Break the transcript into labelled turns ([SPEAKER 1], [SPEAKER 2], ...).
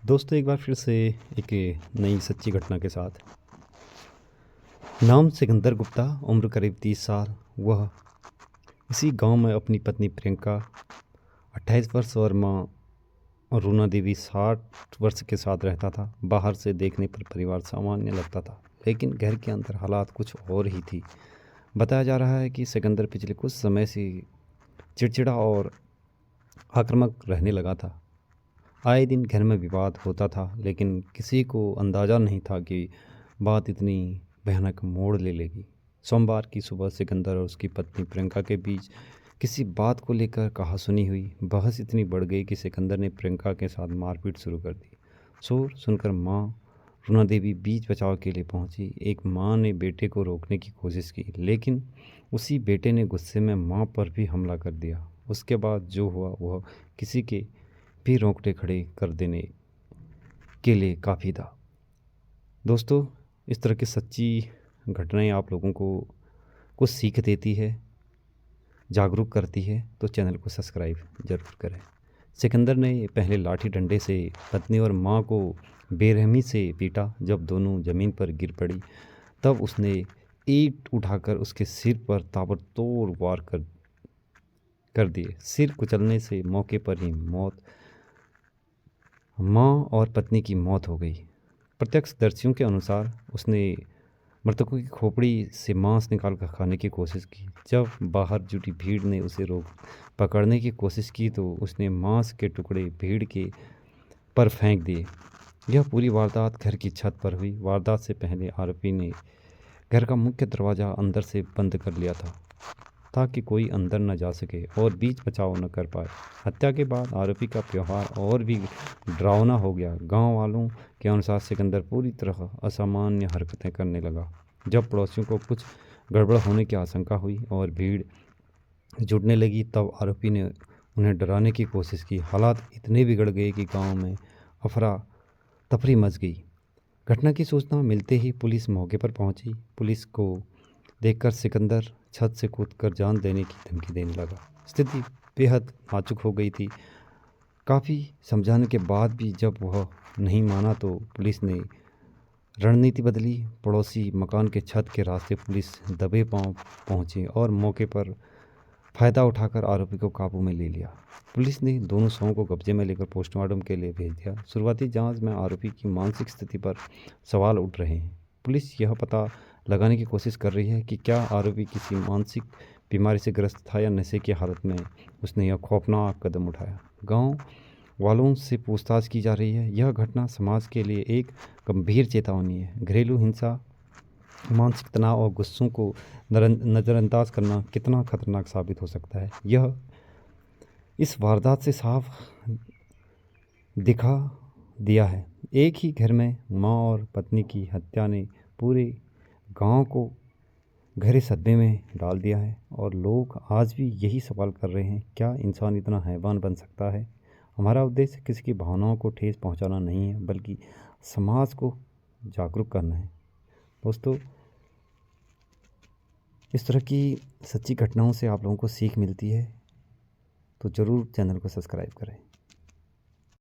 [SPEAKER 1] दोस्तों, एक बार फिर से एक नई सच्ची घटना के साथ। नाम सिकंदर गुप्ता, उम्र करीब 30 साल। वह इसी गांव में अपनी पत्नी प्रियंका 28 वर्ष और मां रुना देवी 60 वर्ष के साथ रहता था। बाहर से देखने पर परिवार सामान्य लगता था, लेकिन घर के अंदर हालात कुछ और ही थी। बताया जा रहा है कि सिकंदर पिछले कुछ समय से चिड़चिड़ा और आक्रामक रहने लगा था। आए दिन घर में विवाद होता था, लेकिन किसी को अंदाज़ा नहीं था कि बात इतनी भयानक मोड़ ले लेगी। सोमवार की सुबह सिकंदर और उसकी पत्नी प्रियंका के बीच किसी बात को लेकर कहासुनी हुई। बहस इतनी बढ़ गई कि सिकंदर ने प्रियंका के साथ मारपीट शुरू कर दी। शोर सुनकर माँ रुना देवी बीच बचाव के लिए पहुंची। एक माँ ने बेटे को रोकने की कोशिश की, लेकिन उसी बेटे ने गुस्से में माँ पर भी हमला कर दिया। उसके बाद जो हुआ वह किसी के भी रोंगटे खड़े कर देने के लिए काफ़ी था। दोस्तों, इस तरह की सच्ची घटनाएं आप लोगों को कुछ सीख देती है, जागरूक करती है, तो चैनल को सब्सक्राइब ज़रूर करें। सिकंदर ने पहले लाठी डंडे से पत्नी और मां को बेरहमी से पीटा। जब दोनों ज़मीन पर गिर पड़ी, तब उसने ईंट उठाकर उसके सिर पर ताबड़तोड़ वार कर दिए। सिर कुचलने से मौके पर ही मां और पत्नी की मौत हो गई। प्रत्यक्षदर्शियों के अनुसार उसने मृतकों की खोपड़ी से मांस निकालकर खाने की कोशिश की। जब बाहर जुटी भीड़ ने उसे पकड़ने की कोशिश की, तो उसने मांस के टुकड़े भीड़ के पर फेंक दिए। यह पूरी वारदात घर की छत पर हुई। वारदात से पहले आरोपी ने घर का मुख्य दरवाज़ा अंदर से बंद कर लिया था, ताकि कोई अंदर न जा सके और बीच बचाव न कर पाए। हत्या के बाद आरोपी का व्यवहार और भी डरावना हो गया। गांव वालों के अनुसार सिकंदर पूरी तरह असामान्य हरकतें करने लगा। जब पड़ोसियों को कुछ गड़बड़ होने की आशंका हुई और भीड़ जुटने लगी, तब आरोपी ने उन्हें डराने की कोशिश की। हालात इतने बिगड़ गए कि गांव में अफरा तफरी मच गई। घटना की सूचना मिलते ही पुलिस मौके पर पहुंची। पुलिस को देखकर सिकंदर छत से कूदकर जान देने की धमकी देने लगा। स्थिति बेहद नाजुक हो गई थी। काफ़ी समझाने के बाद भी जब वह नहीं माना, तो पुलिस ने रणनीति बदली। पड़ोसी मकान के छत के रास्ते पुलिस दबे पांव पहुंची और मौके पर फ़ायदा उठाकर आरोपी को काबू में ले लिया। पुलिस ने दोनों शवों को कब्जे में लेकर पोस्टमार्टम के लिए भेज दिया। शुरुआती जांच में आरोपी की मानसिक स्थिति पर सवाल उठ रहे हैं। पुलिस यह पता लगाने की कोशिश कर रही है कि क्या आरोपी किसी मानसिक बीमारी से ग्रस्त था या नशे की हालत में उसने यह खौफनाक कदम उठाया। गांव वालों से पूछताछ की जा रही है। यह घटना समाज के लिए एक गंभीर चेतावनी है। घरेलू हिंसा, मानसिक तनाव और गुस्सों को नज़रअंदाज करना कितना खतरनाक साबित हो सकता है, यह इस वारदात से साफ दिखा दिया है। एक ही घर में मां और पत्नी की हत्या ने पूरे गांव को गहरे सदमे में डाल दिया है, और लोग आज भी यही सवाल कर रहे हैं, क्या इंसान इतना हैवान बन सकता है। हमारा उद्देश्य किसी की भावनाओं को ठेस पहुंचाना नहीं है, बल्कि समाज को जागरूक करना है। दोस्तों, इस तरह की सच्ची घटनाओं से आप लोगों को सीख मिलती है, तो ज़रूर चैनल को सब्सक्राइब करें।